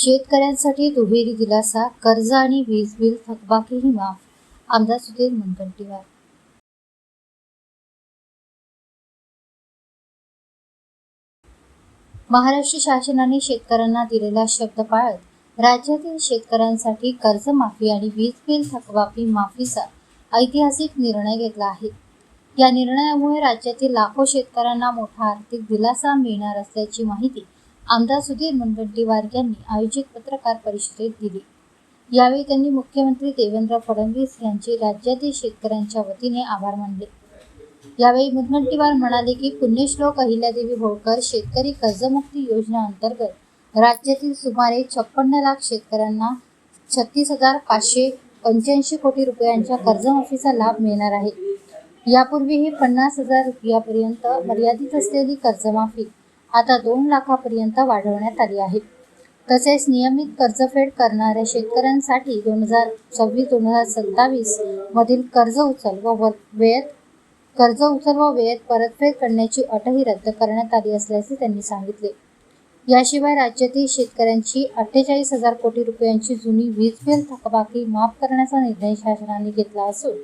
शेतकऱ्यांसाठी दुहेरी दिलासा, कर्ज आणि वीज बिल थकबाकीही माफ. आमदार सुधीर मुनगंटीवार. महाराष्ट्र शासनाने शेतकऱ्यांना दिलेला शब्द पाळत राज्यातील शेतकऱ्यांसाठी कर्जमाफी आणि वीज बिल थकबाकी माफीचा ऐतिहासिक निर्णय घेतला आहे. या निर्णयामुळे राज्यातील लाखो शेतकऱ्यांना मोठा आर्थिक दिलासा मिळणार असल्याची माहिती आमदार सुधीर मुनगंटीवार यांनी आयोजित पत्रकार परिषदेत दिली. यावेळी त्यांनी मुख्यमंत्री देवेंद्र फडणवीस यांचे राज्यातील शेतकऱ्यांच्या वतीने आभार मानले. यावेळी मुनगंटीवार म्हणाले की पुण्यश्लोक अहिल्यादेवी होळकर शेतकरी कर्जमुक्ती योजना अंतर्गत राज्यातील सुमारे 56 लाख शेतकऱ्यांना 36,585 कोटी रुपयांच्या कर्जमाफीचा लाभ मिळणार आहे. यापूर्वीही 50,000 रुपयांपर्यंत मर्यादित असलेली कर्जमाफी आता 2 लाखापर्यंत वाढवण्यात आली आहे. तसेच नियमित कर्जफेड करणाऱ्या शेतकऱ्यांसाठी 2026-2027 मधील कर्ज उचल व वेळेत परतफेड करण्याची अटही रद्द करण्यात आली असल्याचे त्यांनी सांगितले. याशिवाय राज्यातील शेतकऱ्यांची 48,000 कोटी रुपयांची जुनी वीज बिल थकबाकी माफ करण्याचा निर्णय शासनाने घेतला असून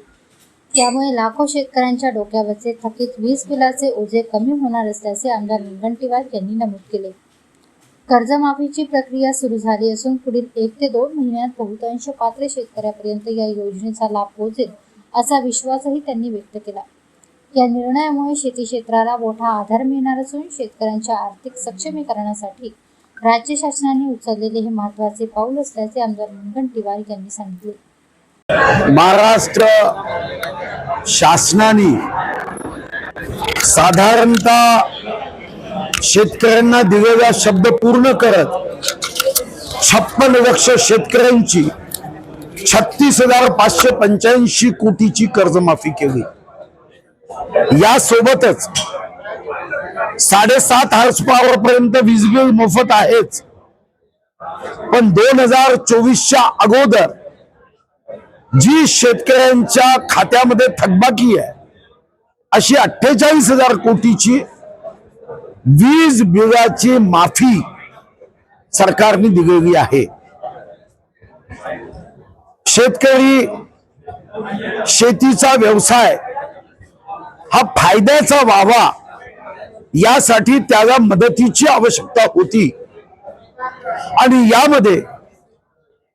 त्यामुळे लाखो शेतकऱ्यांच्या डोक्यावरचे थकीत वीज बिलाचे ओझे कमी होणार असल्याचे आमदार मुनगंटीवार यांनी नमूद केले. कर्जमाफीची प्रक्रिया सुरू झाली असून पुढील 1 ते 2 महिन्यात बहुतांश पात्र शेतकऱ्यापर्यंत या योजनेचा लाभ पोहोचेल असा विश्वासही त्यांनी व्यक्त केला. या निर्णयामुळे शेती क्षेत्राला मोठा आधार मिळणार असून शेतकऱ्यांच्या आर्थिक सक्षमीकरणासाठी राज्य शासनाने उचललेले हे महत्त्वाचे पाऊल असल्याचे आमदार मुनगंटीवार यांनी सांगितले. महाराष्ट्र शासनाने साधारणतः शेतकऱ्यांना दिलेला शब्द पूर्ण करत 56 लक्ष शेतकऱ्यांची 36,585 कोटीची कर्जमाफी केली. यासोबतच 7.5 हॉर्स पॉवर पर्यंत वीज बिल मोफत आहेच, पण 2024च्या अगोदर जी शेतकऱ्यांच्या खात्यामध्ये थकबाकी आहे अशी 48,000 कोटीची वीज बिलाची माफी सरकारने दिलेली आहे. शेतकरी शेतीचा व्यवसाय हा फायद्याचा व्हावा यासाठी त्याला मदतीची आवश्यकता होती आणि यामध्ये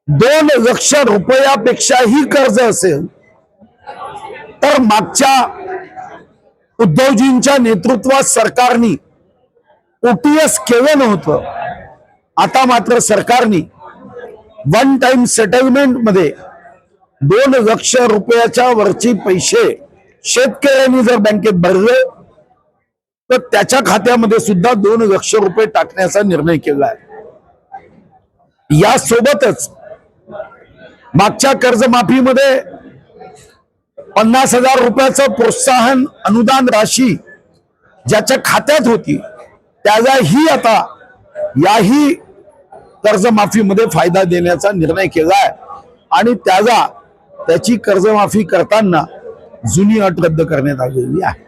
2 लाख रुपयापेक्षाही कर्ज असेल तर मागच्या उद्धवजींच्या नेतृत्वात सरकारने OTS केलं नव्हतं. आता मात्र सरकारने 1 टाइम सेटलमेंट मध्ये 2 लाख रुपयाच्या वरचे पैसे शेतकऱ्यांनी जर बँकेत भरले तर त्याच्या खात्यामध्ये सुद्धा 2 लाख रुपये टाकण्याचा निर्णय केला आहे. यासोबतच मागच्या कर्जमाफीमध्ये 50,000 रुपयाचं प्रोत्साहन अनुदान राशी ज्याच्या खात्यात होती त्यालाही आता याही कर्जमाफीमध्ये फायदा देण्याचा निर्णय केला आहे आणि त्याची कर्जमाफी करताना जुनी अट रद्द करण्यात आलेली आहे.